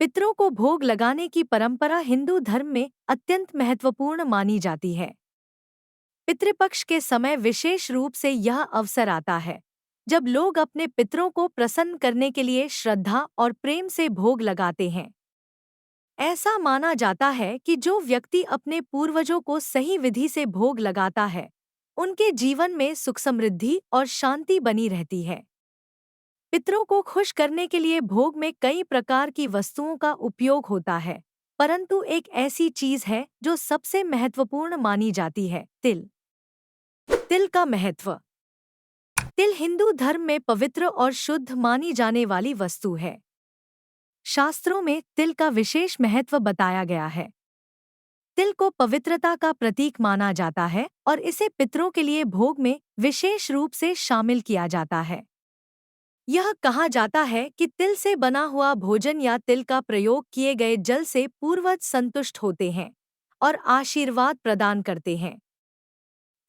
पितरों को भोग लगाने की परंपरा हिंदू धर्म में अत्यंत महत्वपूर्ण मानी जाती है। पितृपक्ष के समय विशेष रूप से यह अवसर आता है जब लोग अपने पितरों को प्रसन्न करने के लिए श्रद्धा और प्रेम से भोग लगाते हैं। ऐसा माना जाता है कि जो व्यक्ति अपने पूर्वजों को सही विधि से भोग लगाता है, उनके जीवन में सुख समृद्धि और शांति बनी रहती है। पितरों को खुश करने के लिए भोग में कई प्रकार की वस्तुओं का उपयोग होता है, परंतु एक ऐसी चीज है जो सबसे महत्वपूर्ण मानी जाती है, तिल। तिल का महत्व। तिल हिंदू धर्म में पवित्र और शुद्ध मानी जाने वाली वस्तु है। शास्त्रों में तिल का विशेष महत्व बताया गया है। तिल को पवित्रता का प्रतीक माना जाता है और इसे पितरों के लिए भोग में विशेष रूप से शामिल किया जाता है। यह कहा जाता है कि तिल से बना हुआ भोजन या तिल का प्रयोग किए गए जल से पूर्वज संतुष्ट होते हैं और आशीर्वाद प्रदान करते हैं।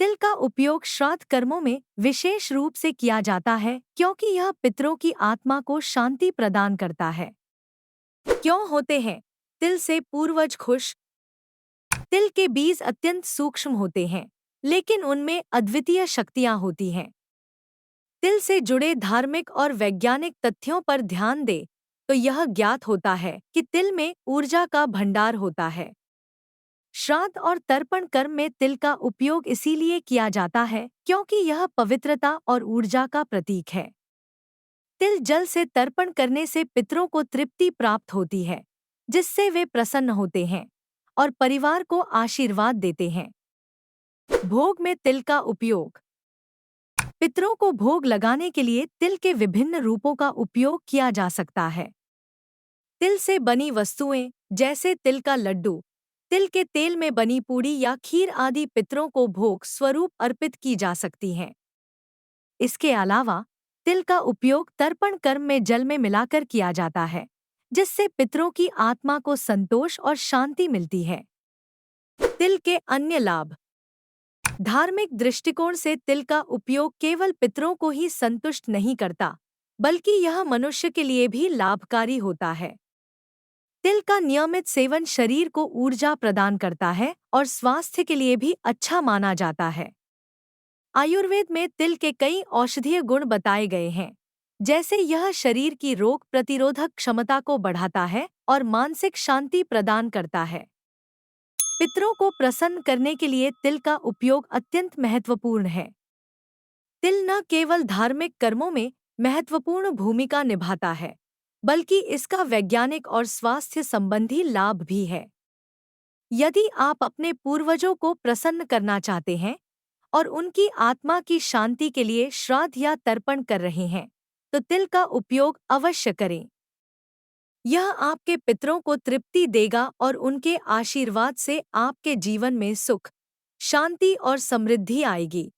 तिल का उपयोग श्राद्ध कर्मों में विशेष रूप से किया जाता है क्योंकि यह पितरों की आत्मा को शांति प्रदान करता है। क्यों होते हैं तिल से पूर्वज खुश? तिल के बीज अत्यंत सूक्ष्म होते हैं, लेकिन उनमें अद्वितीय शक्तियां होती हैं। तिल से जुड़े धार्मिक और वैज्ञानिक तथ्यों पर ध्यान दें तो यह ज्ञात होता है कि तिल में ऊर्जा का भंडार होता है। श्राद्ध और तर्पण कर्म में तिल का उपयोग इसीलिए किया जाता है क्योंकि यह पवित्रता और ऊर्जा का प्रतीक है। तिल जल से तर्पण करने से पितरों को तृप्ति प्राप्त होती है, जिससे वे प्रसन्न होते हैं और परिवार को आशीर्वाद देते हैं। भोग में तिल का उपयोग। पितरों को भोग लगाने के लिए तिल के विभिन्न रूपों का उपयोग किया जा सकता है। तिल से बनी वस्तुएं जैसे तिल का लड्डू, तिल के तेल में बनी पूड़ी या खीर आदि पितरों को भोग स्वरूप अर्पित की जा सकती हैं। इसके अलावा तिल का उपयोग तर्पण कर्म में जल में मिलाकर किया जाता है, जिससे पितरों की आत्मा को संतोष और शांति मिलती है। तिल के अन्य लाभ। धार्मिक दृष्टिकोण से तिल का उपयोग केवल पितरों को ही संतुष्ट नहीं करता, बल्कि यह मनुष्य के लिए भी लाभकारी होता है। तिल का नियमित सेवन शरीर को ऊर्जा प्रदान करता है और स्वास्थ्य के लिए भी अच्छा माना जाता है। आयुर्वेद में तिल के कई औषधीय गुण बताए गए हैं, जैसे यह शरीर की रोग प्रतिरोधक क्षमता को बढ़ाता है और मानसिक शांति प्रदान करता है। पितरों को प्रसन्न करने के लिए तिल का उपयोग अत्यंत महत्वपूर्ण है। तिल न केवल धार्मिक कर्मों में महत्वपूर्ण भूमिका निभाता है, बल्कि इसका वैज्ञानिक और स्वास्थ्य संबंधी लाभ भी है। यदि आप अपने पूर्वजों को प्रसन्न करना चाहते हैं और उनकी आत्मा की शांति के लिए श्राद्ध या तर्पण कर रहे हैं, तो तिल का उपयोग अवश्य करें। यह आपके पितरों को तृप्ति देगा और उनके आशीर्वाद से आपके जीवन में सुख, शांति और समृद्धि आएगी।